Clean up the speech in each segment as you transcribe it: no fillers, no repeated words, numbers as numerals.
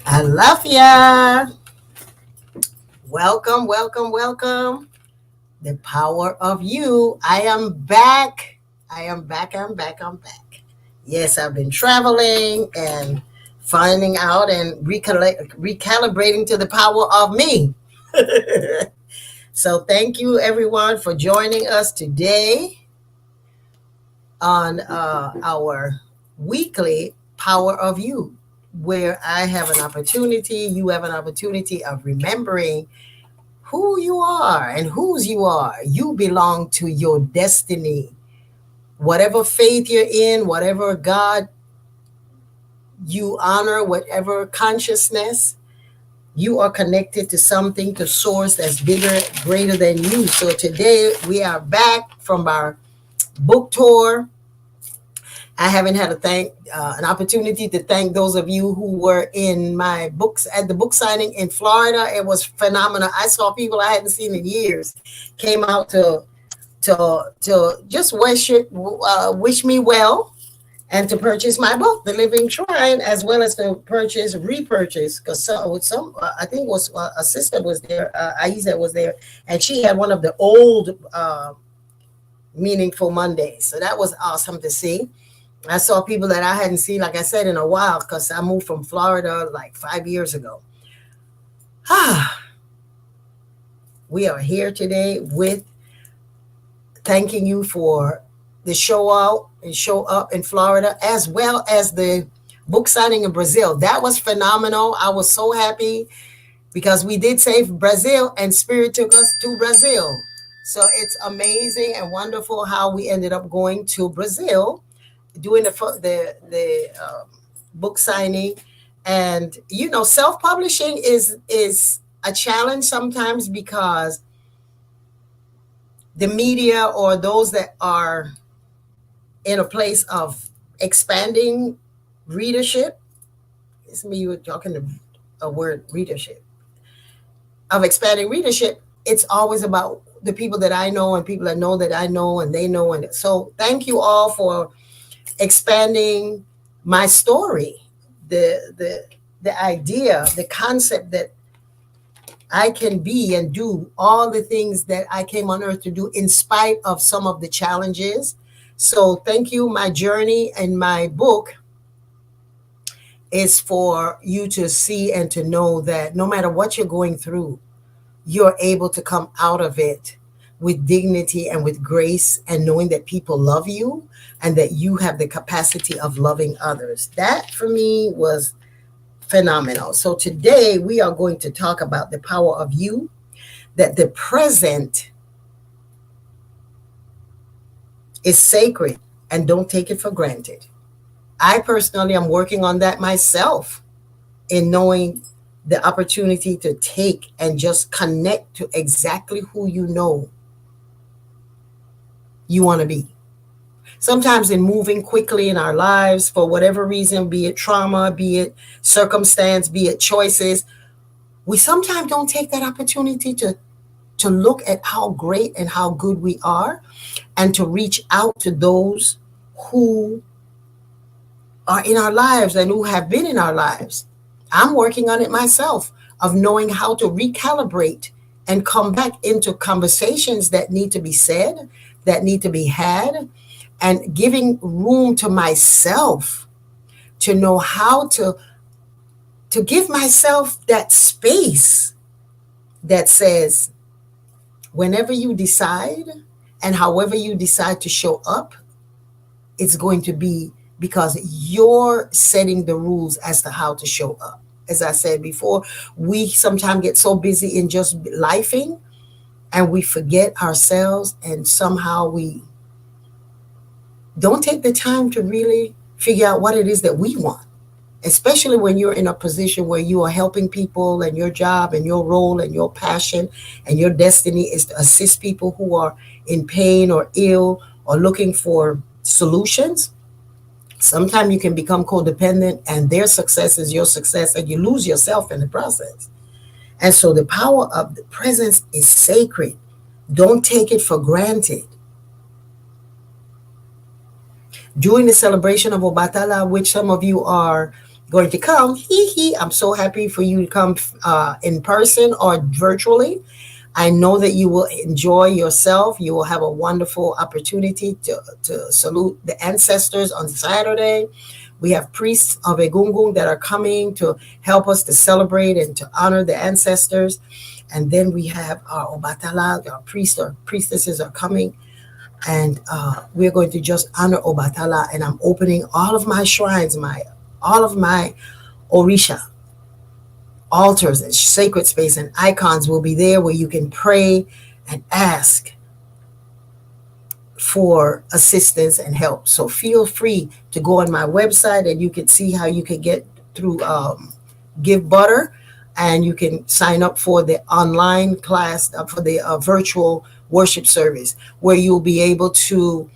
I love ya. Welcome, welcome, welcome. The power of you. I am back. I'm back. Yes, I've been traveling and finding out and recalibrating to the power of me. So, thank you everyone for joining us today on our weekly Power of You, where I have an opportunity, you have an opportunity of remembering who you are and whose you are. You belong to your destiny. Whatever faith you're in, whatever God you honor, whatever consciousness, you are connected to something, to source that's bigger, greater than you. So today we are back from our book tour. I haven't had an opportunity to thank those of you who were in my books at the book signing in Florida. It was phenomenal. I saw people I hadn't seen in years came out to just wish me well, and to purchase my book, The Living Shrine, as well as to repurchase, because some I think was a sister was there, Aisa was there, and she had one of the old Meaningful Mondays. So that was awesome to see. I saw people that I hadn't seen, like I said, in a while, because I moved from Florida like 5 years ago. We are here today with thanking you for the show up in Florida, as well as the book signing in Brazil. That was phenomenal. I was so happy because we did save Brazil, and Spirit took us to Brazil. So it's amazing and wonderful how we ended up going to Brazil, doing the book signing. And self-publishing is a challenge sometimes, because the media, or those that are in a place of expanding readership, it's me, you were talking a word, readership, of expanding readership, it's always about the people that I know and people that I know and they know. And so thank you all for expanding my story, the idea, the concept that I can be and do all the things that I came on earth to do, in spite of some of the challenges. So thank you. My journey and my book is for you to see and to know that no matter what you're going through, you're able to come out of it with dignity and with grace, and knowing that people love you and that you have the capacity of loving others. That for me was phenomenal. So today we are going to talk about the power of you, that the present is sacred and don't take it for granted. I personally am working on that myself, in knowing the opportunity to take and just connect to exactly who you know you want to be. Sometimes in moving quickly in our lives, for whatever reason, be it trauma, be it circumstance, be it choices, we sometimes don't take that opportunity to look at how great and how good we are, and to reach out to those who are in our lives and who have been in our lives. I'm working on it myself, of knowing how to recalibrate and come back into conversations that need to be said, that need to be had, and giving room to myself to know how to give myself that space that says, whenever you decide and however you decide to show up, it's going to be because you're setting the rules as to how to show up. As I said before, we sometimes get so busy in just lifing, and we forget ourselves, and somehow we don't take the time to really figure out what it is that we want, especially when you're in a position where you are helping people, and your job and your role and your passion and your destiny is to assist people who are in pain or ill or looking for solutions. Sometimes you can become codependent, and their success is your success, and you lose yourself in the process. And so the power of the presence is sacred. Don't take it for granted. During the celebration of Obatala, which some of you are going to come. Hee hee. I'm so happy for you to come in person or virtually. I know that you will enjoy yourself. You will have a wonderful opportunity to salute the ancestors on Saturday. We have priests of Egungun that are coming to help us to celebrate and to honor the ancestors. And then we have our Obatala, our priests or priestesses are coming. And we're going to just honor Obatala. And I'm opening all of my shrines, all of my Orisha altars and sacred space and icons will be there where you can pray and ask for assistance and help. So feel free to go on my website and you can see how you can get through Give Butter, and you can sign up for the online class for the virtual worship service where you'll be able to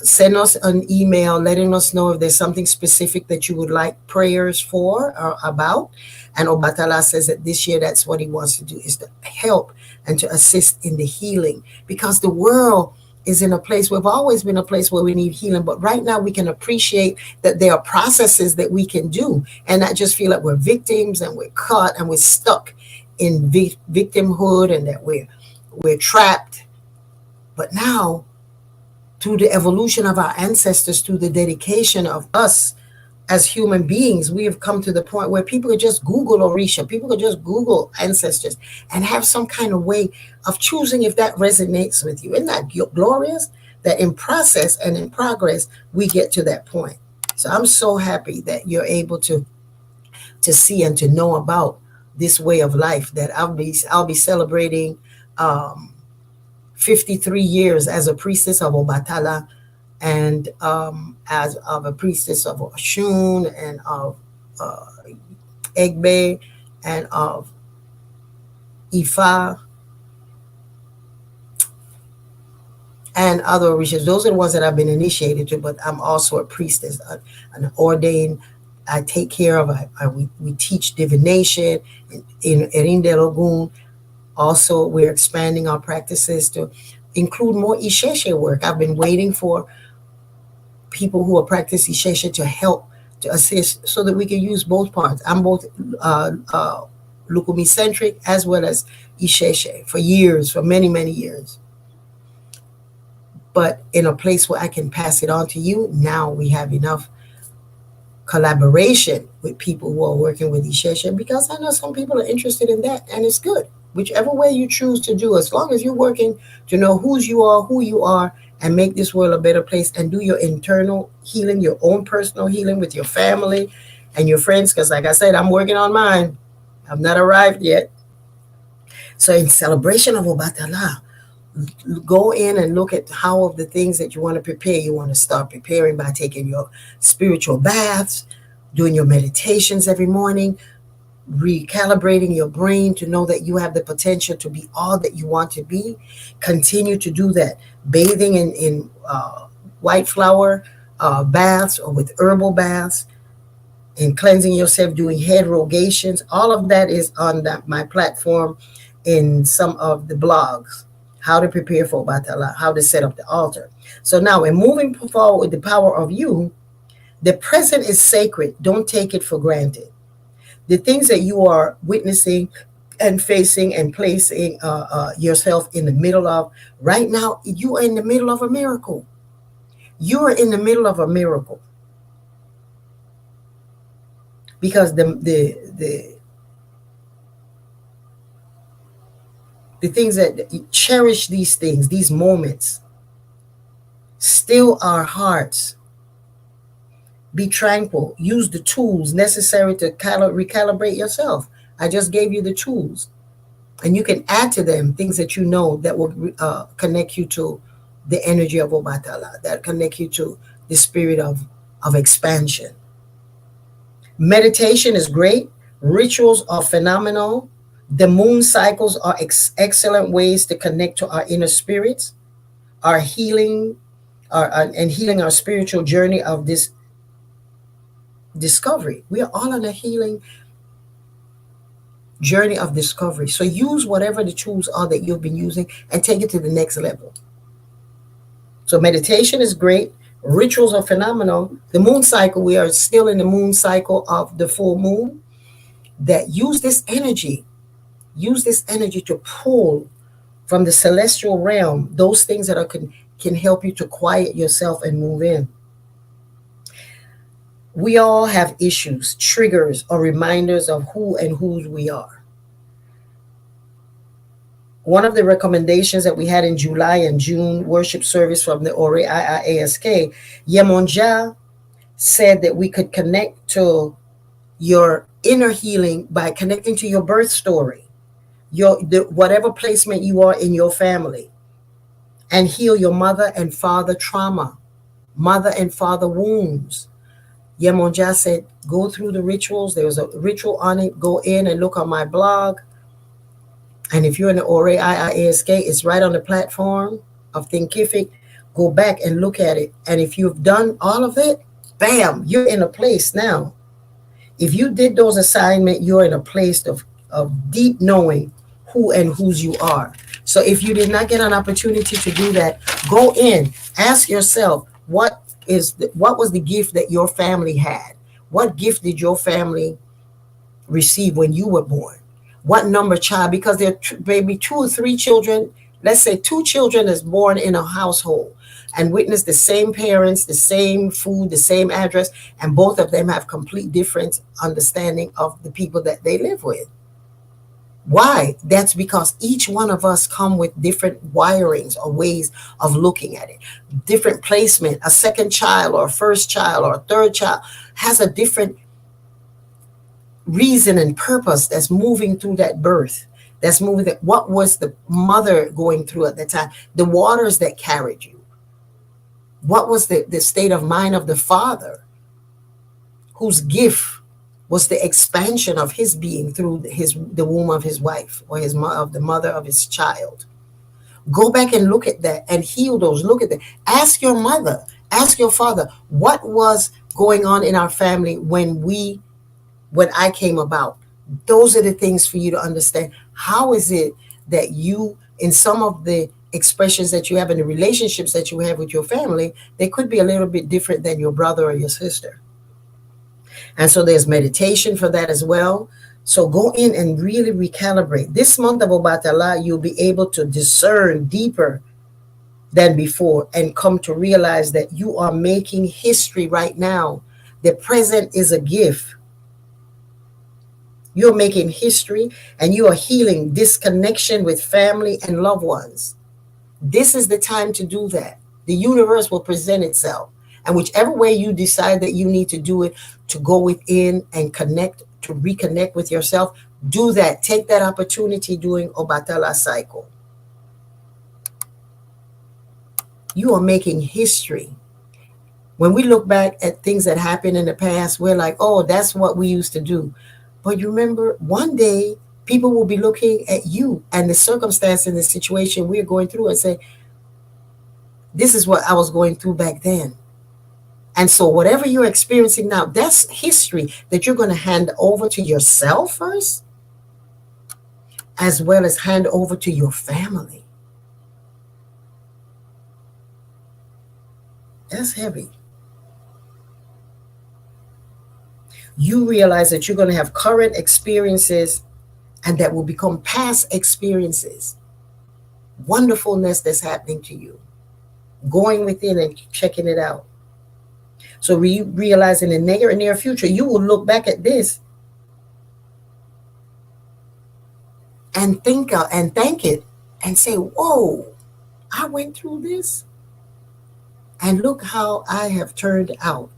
send us an email letting us know if there's something specific that you would like prayers for or about. And Obatala says that this year that's what he wants to do, is to help and to assist in the healing, because the world is in a place, we've always been a place where we need healing, but right now we can appreciate that there are processes that we can do and not just feel like we're victims and we're caught and we're stuck in victimhood and that we're trapped. But now, through the evolution of our ancestors, through the dedication of us as human beings, we have come to the point where people could just Google Orisha, people could just Google ancestors and have some kind of way of choosing if that resonates with you. Isn't that glorious? That in process and in progress, we get to that point. So I'm so happy that you're able to see and to know about this way of life that I'll be celebrating 53 years as a priestess of Obatala, and as of a priestess of Oshun and of Egbe and of Ifa and other orishas. Those are the ones that I've been initiated to, but I'm also a priestess, an ordained. I take care of, we teach divination in Erinde Logun. Also, we're expanding our practices to include more Isheshe work. I've been waiting for people who are practicing Isheshe to help, to assist, so that we can use both parts. I'm both Lukumi centric as well as Isheshe for years, for many, many years. But in a place where I can pass it on to you, now we have enough collaboration with people who are working with Isheshe, because I know some people are interested in that, and it's good. Whichever way you choose to do, as long as you're working to know who you are, and make this world a better place, and do your internal healing, your own personal healing with your family and your friends. Because like I said, I'm working on mine. I've not arrived yet. So in celebration of Obatala, go in and look at how of the things that you want to prepare. You want to start preparing by taking your spiritual baths, doing your meditations every morning, recalibrating your brain to know that you have the potential to be all that you want to be. Continue to do that. Bathing in white flower baths or with herbal baths, and cleansing yourself, doing head rogations. All of that is on my platform in some of the blogs. How to prepare for Batala, how to set up the altar. So now we're moving forward with the power of you. The present is sacred. Don't take it for granted. The things that you are witnessing and facing and placing yourself in the middle of right now, you are in the middle of a miracle. You are in the middle of a miracle, because the things that cherish these things, these moments, still our hearts. Be tranquil. Use the tools necessary to recalibrate yourself. I just gave you the tools. And you can add to them things that you know that will connect you to the energy of Obatala, that connect you to the spirit of expansion. Meditation is great. Rituals are phenomenal. The moon cycles are excellent ways to connect to our inner spirits, our healing, and healing our spiritual journey of this discovery. We are all on a healing journey of discovery. So use whatever the tools are that you've been using and take it to the next level. So meditation is great. Rituals are phenomenal. The moon cycle, we are still in the moon cycle of the full moon, that use this energy to pull from the celestial realm those things that can help you to quiet yourself and move in. We all have issues, triggers, or reminders of who and whose we are. One of the recommendations that we had in July and June worship service from the Ore IIASK, Yemonja said that we could connect to your inner healing by connecting to your birth story, whatever placement you are in your family, and heal your mother and father trauma, mother and father wounds. Yemonja said, go through the rituals. There was a ritual on it. Go in and look on my blog. And if you're in the Ore IIASK, it's right on the platform of Thinkific. Go back and look at it. And if you've done all of it, bam, you're in a place now. If you did those assignments, you're in a place of deep knowing who and whose you are. So if you did not get an opportunity to do that, go in, ask yourself, what was the gift that your family had? What gift did your family receive when you were born? What number child? Because there may be 2 or 3 children. Let's say 2 children is born in a household and witness the same parents, the same food, the same address, and both of them have complete different understanding of the people that they live with. Why? That's because each one of us come with different wirings or ways of looking at it. Different placement. A second child or a first child or a third child has a different reason and purpose that's moving through that birth. That's moving that. What was the mother going through at that time? The waters that carried you. What was the state of mind of the father, whose gift was the expansion of his being through the womb of his wife or the mother of his child? Go back and look at that and heal those. Look at that. Ask your mother, ask your father, what was going on in our family when I came about? Those are the things for you to understand. How is it that you, in some of the expressions that you have in the relationships that you have with your family, they could be a little bit different than your brother or your sister. And so there's meditation for that as well. So go in and really recalibrate. This month of Obatala, you'll be able to discern deeper than before and come to realize that you are making history right now. The present is a gift. You're making history and you are healing disconnection with family and loved ones. This is the time to do that. The universe will present itself. And whichever way you decide that you need to do it, to go within and connect, to reconnect with yourself, do that. Take that opportunity during Obatala cycle. You are making history. When we look back at things that happened in the past, we're like, oh, that's what we used to do. But you remember, one day, people will be looking at you and the circumstance and the situation we're going through and say, this is what I was going through back then. And so whatever you're experiencing now, that's history that you're going to hand over to yourself first, as well as hand over to your family. That's heavy. You realize that you're going to have current experiences and that will become past experiences. Wonderfulness that's happening to you. Going within and checking it out. So we realize in the near future, you will look back at this and thank it and say, whoa, I went through this and look how I have turned out.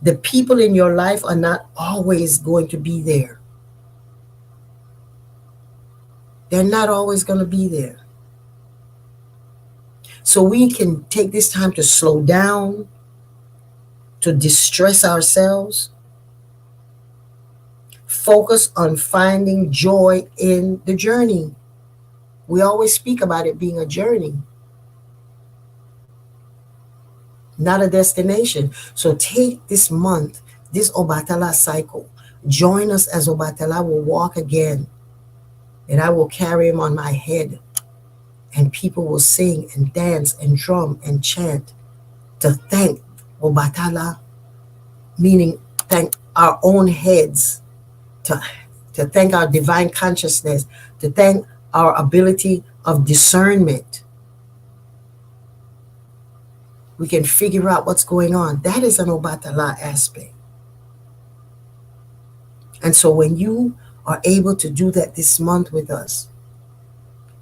The people in your life are not always going to be there. They're not always going to be there. So we can take this time to slow down, to distress ourselves, focus on finding joy in the journey. We always speak about it being a journey, not a destination. So take this month, this Obatala cycle. Join us as Obatala will walk again, and I will carry him on my head and people will sing and dance and drum and chant to thank Obatala, meaning thank our own heads, to, to thank our divine consciousness, to thank our ability of discernment. We can figure out what's going on. That is an Obatala aspect. And so when you are able to do that this month with us,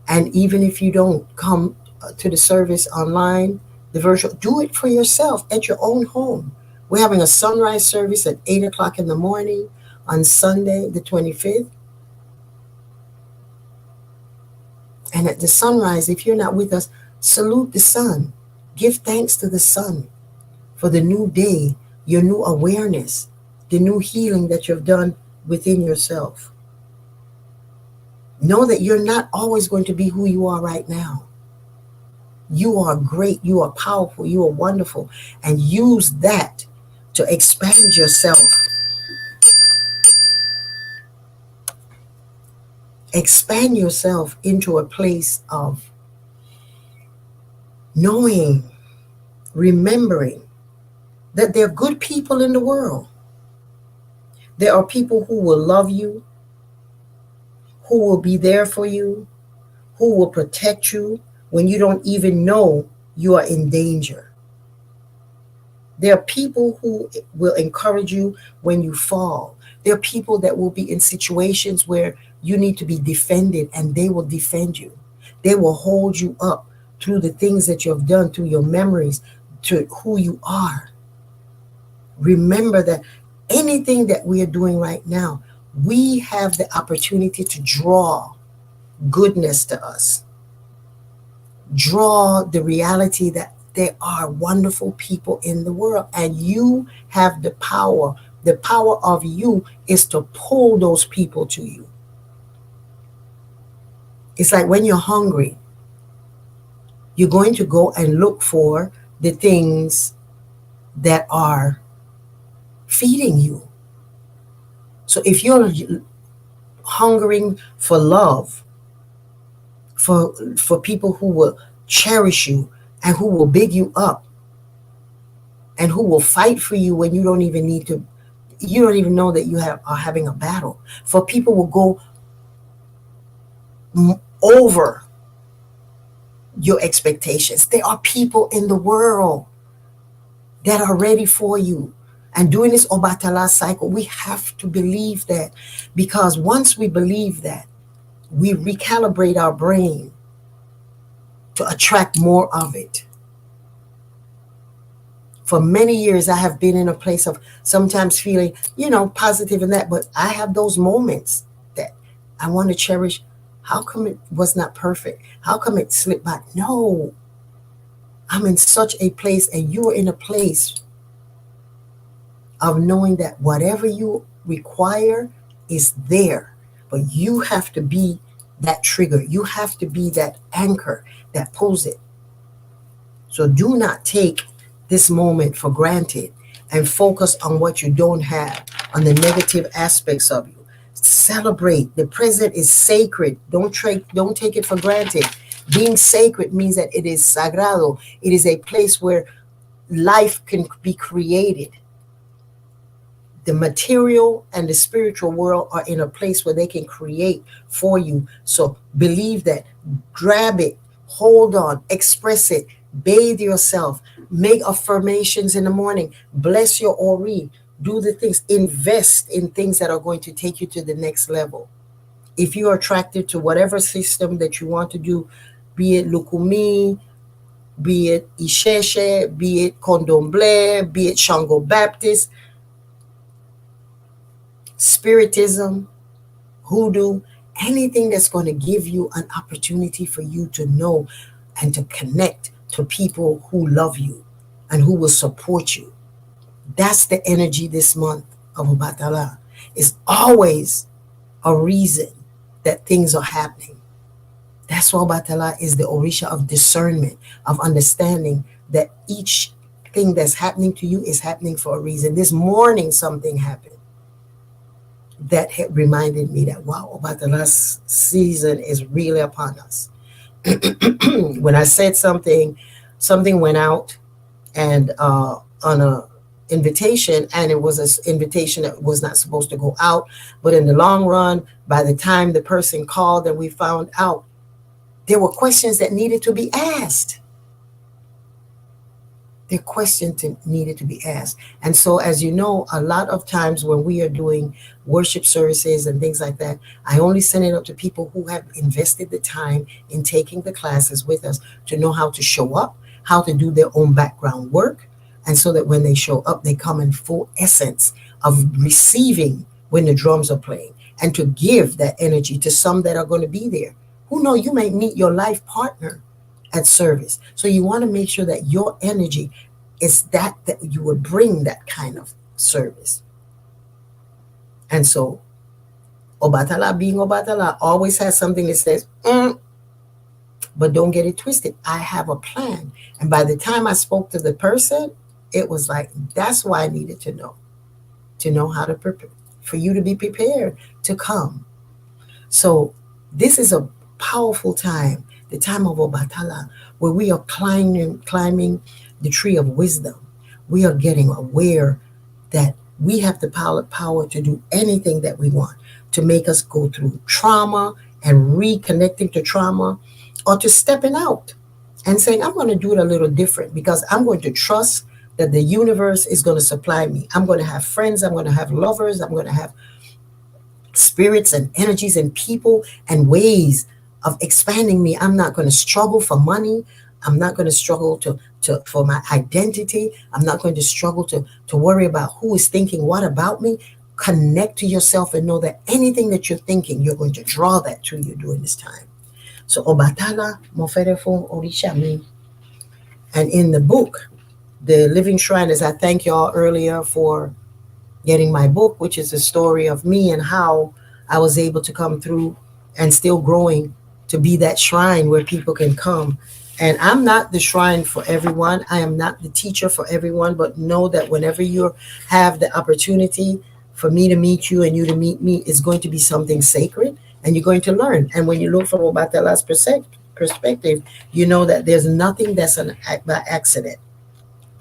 and even if you don't come to the service online, the virtual, do it for yourself at your own home. We're having a sunrise service at 8 o'clock in the morning on Sunday, the 25th. And at the sunrise, if you're not with us, salute the sun. Give thanks to the sun for the new day, your new awareness, the new healing that you've done within yourself. Know that you're not always going to be who you are right now. You are great, you are powerful, you are wonderful, and use that to expand yourself. Expand yourself into a place of knowing, remembering that there are good people in the world. There are people who will love you, who will be there for you, who will protect you when you don't even know you are in danger. There are people who will encourage you when you fall. There are people that will be in situations where you need to be defended, and they will defend you. They will hold you up through the things that you have done, through your memories, to who you are. Remember that anything that we are doing right now, we have the opportunity to draw goodness to us. Draw the reality that there are wonderful people in the world, and you have the power. The power of you is to pull those people to you. It's like when you're hungry, you're going to go and look for the things that are feeding you. So if you're hungering for love, for people who will cherish you and who will big you up and who will fight for you when you don't even need to, you don't even know that you are having a battle. For people will go over your expectations. There are people in the world that are ready for you. And during this Obatala cycle, we have to believe that, because once we believe that, we recalibrate our brain to attract more of it. For many years, I have been in a place of sometimes feeling, positive in that, but I have those moments that I want to cherish. How come it was not perfect? How come it slipped by? No, I'm in such a place, and you are in a place of knowing that whatever you require is there, but you have to be that trigger. You have to be that anchor that pulls it. So do not take this moment for granted and focus on what you don't have, on the negative aspects of you. Celebrate. The present is sacred. Don't take it for granted. Being sacred means that it is sagrado. It is a place where life can be created. The material and the spiritual world are in a place where they can create for you. So believe that. Grab it. Hold on. Express it. Bathe yourself. Make affirmations in the morning. Bless your Ori. Do the things. Invest in things that are going to take you to the next level. If you are attracted to whatever system that you want to do, be it Lukumi, be it Isheshe, be it Condomble, be it Shango Baptist, Spiritism, Hoodoo, anything that's going to give you an opportunity for you to know and to connect to people who love you and who will support you. That's the energy this month of Obatala. It's always a reason that things are happening. That's why Obatala is the Orisha of discernment, of understanding that each thing that's happening to you is happening for a reason. This morning something happened that had reminded me that, wow, Obatala's season is really upon us. When I said something, something went out and on a invitation, and it was an invitation that was not supposed to go out. But in the long run, by the time the person called and we found out, there were questions that needed to be asked. Their questions needed to be asked. And so, as you know, a lot of times when we are doing worship services and things like that, I only send it up to people who have invested the time in taking the classes with us to know how to show up, how to do their own background work. And so that when they show up, they come in full essence of receiving when the drums are playing, and to give that energy to some that are going to be there. Who know, you may meet your life partner at service. So you want to make sure that your energy is that you would bring that kind of service. And so Obatala, being Obatala, always has something that says, but don't get it twisted. I have a plan. And by the time I spoke to the person, it was like, that's why I needed to know how to prepare, for you to be prepared to come. So this is a powerful time, the time of Obatala, where we are climbing the tree of wisdom. We are getting aware that we have the power to do anything that we want, to make us go through trauma and reconnecting to trauma, or to stepping out and saying, I'm going to do it a little different because I'm going to trust that the universe is going to supply me. I'm going to have friends. I'm going to have lovers. I'm going to have spirits and energies and people and ways of expanding me. I'm not going to struggle for money. I'm not going to struggle to for my identity. I'm not going to struggle to worry about who is thinking what about me. Connect to yourself and know that anything that you're thinking, you're going to draw that to you during this time. So Obatala, Moferefo, Orishami. And in the book, The Living Shrine, as I thank y'all earlier for getting my book, which is a story of me and how I was able to come through and still growing to be that shrine where people can come. And I'm not the shrine for everyone. I am not the teacher for everyone, but know that whenever you have the opportunity for me to meet you and you to meet me, it's going to be something sacred and you're going to learn. And when you look from Obatala's perspective, you know that there's nothing that's by accident.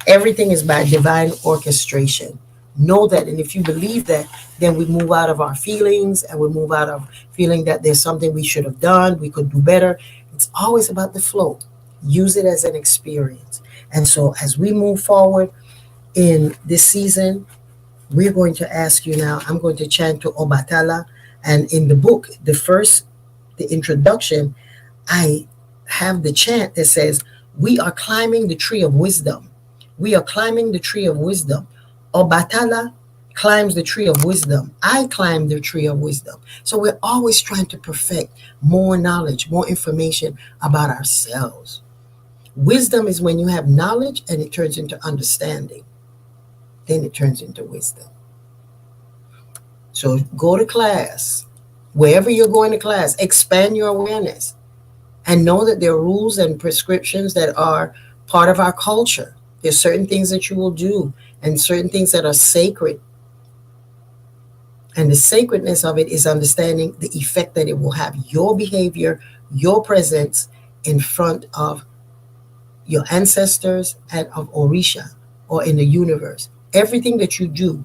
Everything is by divine orchestration. Know that, and if you believe that, then we move out of our feelings and we move out of feeling that there's something we should have done, we could do better. It's always about the flow. Use it as an experience. And so as we move forward in this season, we're going to ask you now, I'm going to chant to Obatala. And in the book, the introduction, I have the chant that says, we are climbing the tree of wisdom. We are climbing the tree of wisdom. Obatala climbs the tree of wisdom. I climb the tree of wisdom. So we're always trying to perfect more knowledge, more information about ourselves. Wisdom is when you have knowledge and it turns into understanding. Then it turns into wisdom. So go to class. Wherever you're going to class, expand your awareness and know that there are rules and prescriptions that are part of our culture. There's certain things that you will do and certain things that are sacred. And the sacredness of it is understanding the effect that it will have, your behavior, your presence in front of your ancestors and of Orisha or in the universe. Everything that you do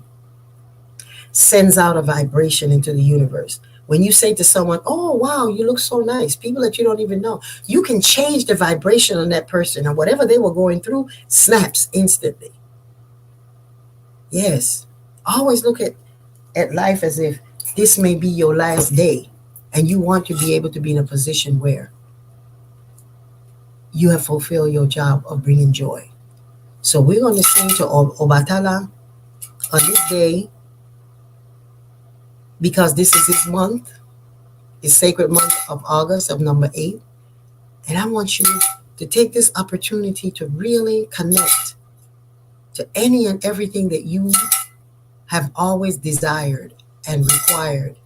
sends out a vibration into the universe. When you say to someone, oh, wow, you look so nice, people that you don't even know, you can change the vibration on that person, and whatever they were going through snaps instantly. Yes. Always look at life as if this may be your last day, and you want to be able to be in a position where you have fulfilled your job of bringing joy. So we're going to sing to Obatala on this day, because this is his month, his sacred month of August of number 8. And I want you to take this opportunity to really connect to any and everything that you have always desired and required.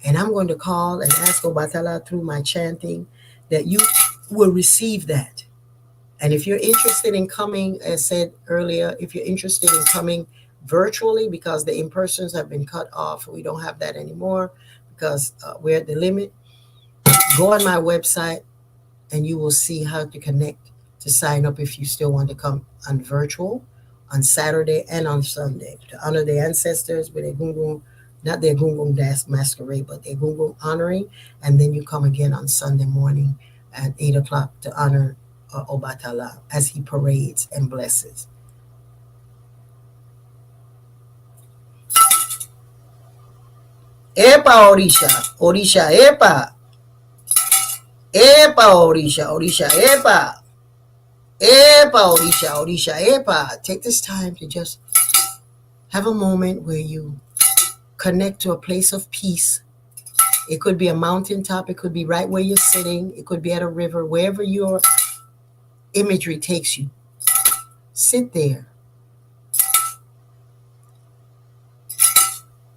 And I'm going to call and ask Obatala through my chanting that you will receive that. And if you're interested in coming, as said earlier, if you're interested in coming virtually, because the in-persons have been cut off, we don't have that anymore because we're at the limit, go on my website and you will see how to connect to sign up if you still want to come on virtual on Saturday and on Sunday to honor their ancestors with a gungun, not their gungun dance masquerade, but their gungun honoring. And then you come again on Sunday morning at 8 o'clock to honor Obatala as he parades and blesses. Epa Orisha, Orisha Epa, Epa Orisha, Orisha Epa, Epa Orisha, Orisha Epa. Take this time to just have a moment where you connect to a place of peace. It could be a mountaintop, it could be right where you're sitting, it could be at a river, wherever your imagery takes you. Sit there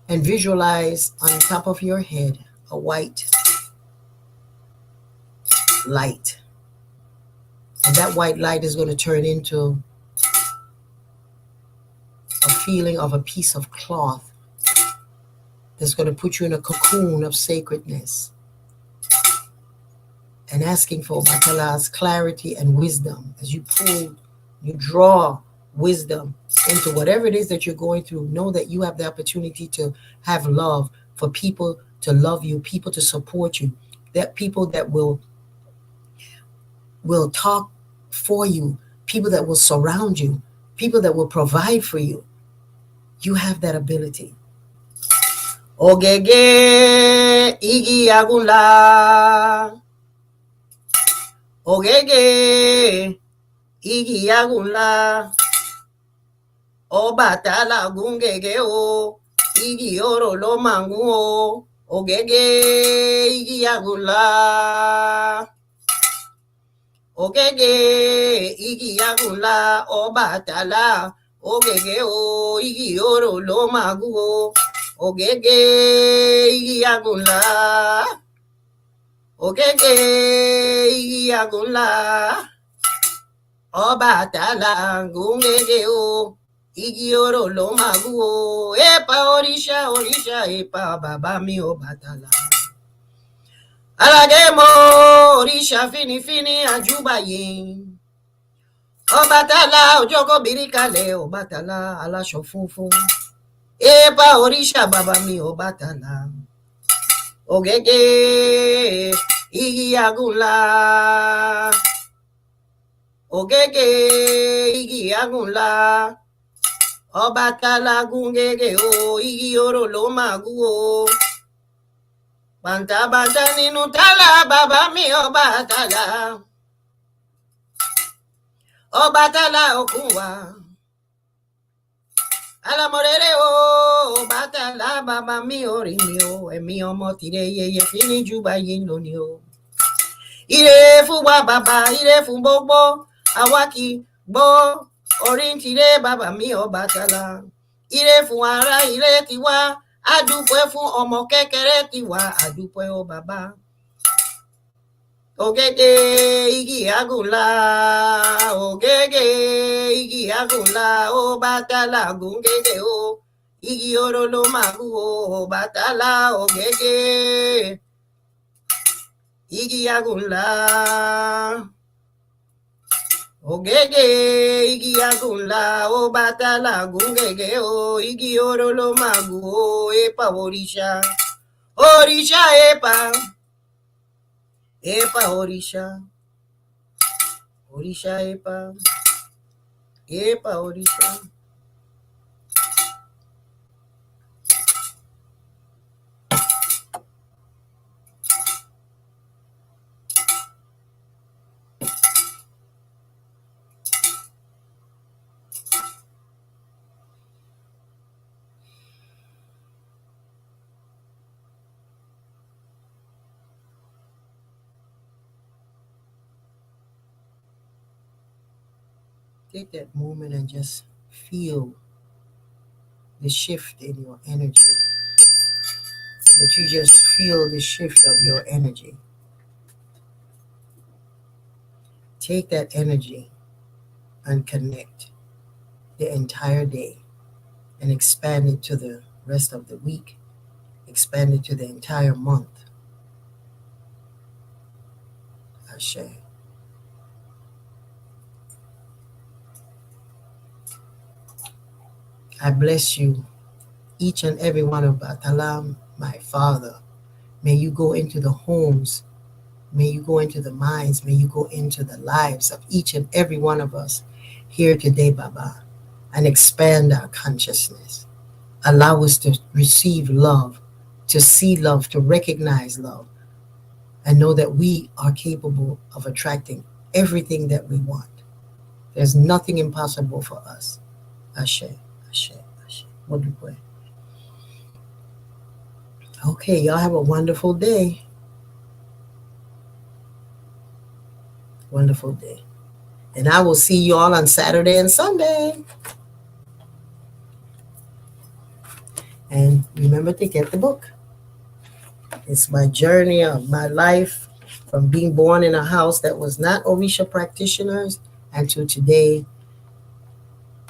and visualize on top of your head a white light. And that white light is going to turn into a feeling of a piece of cloth that's going to put you in a cocoon of sacredness, and asking for Batala's clarity and wisdom as you pull, you draw wisdom into whatever it is that you're going through. Know that you have the opportunity to have love, for people to love you, people to support you, that people that will talk for you, people that will surround you, people that will provide for you. You have that ability. Ogege igi agula. Ogege igi agula. Obatala gungege o. Igi oro lo mangu o. Ogege igi agula. Ogege igi agula. Obatala. Ogege o. Igi oro lo mangu o. Ogege igi agula. Ogege igi agula. Obatala gungege o. Igi oro lo magu o. Epa orisha orisha epa baba mi Obatala. Alagemo orisha fini fini ajuba yin. Obatala ojoko birikale Obatala alasho funfun. Epa orisha baba mi Obatala. Ogege igi agula. Ogege igi agula. Obatala gungege o. Igi oro lo magu o. Banta banta ninu tala baba mi Obatala. Obatala okunwa. Alamorere o. Obatala baba mi orimi o. Emi omo tire Yeyefini juba yin loni o. Ire fún wa bàbá, ire fún gbogbo awaki gbọ́ orin tire bàbá mi Ọbàtálá. Ire fún ara, ire tiwa, adúpẹ́ fún ọmọ kékeré tiwa, adúpẹ́ o bàbá. Ogege igi agùnlá, ogege igi agùnlá, Ọbàtálá gúngege o. Igi oro ló máa gún o, Ọbàtálá ogege. Igi agùnlá. Ogege igi agùnlá, Ọbàtálá gúngege o. Igi oro ló máa gún o, epa oríṣà. Oríṣà epa. Epa oríṣà. Oríṣà epa. Epa oríṣà. Take that moment and just feel the shift in your energy. That you just feel the shift of your energy. Take that energy and connect the entire day and expand it to the rest of the week, expand it to the entire month. Ashe. I bless you, each and every one of Batalam, my Father. May you go into the homes, may you go into the minds, may you go into the lives of each and every one of us here today, Baba, and expand our consciousness. Allow us to receive love, to see love, to recognize love, and know that we are capable of attracting everything that we want. There's nothing impossible for us. Ashe, Ashe, Ashe. What do you pray? Okay, y'all have a wonderful day. Wonderful day. And I will see you all on Saturday and Sunday. And remember to get the book. It's my journey of my life from being born in a house that was not Orisha practitioners and to today.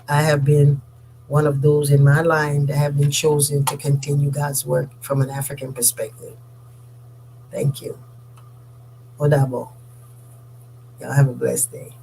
I have been one of those in my line that have been chosen to continue God's work from an African perspective. Thank you. Odabo. Y'all have a blessed day.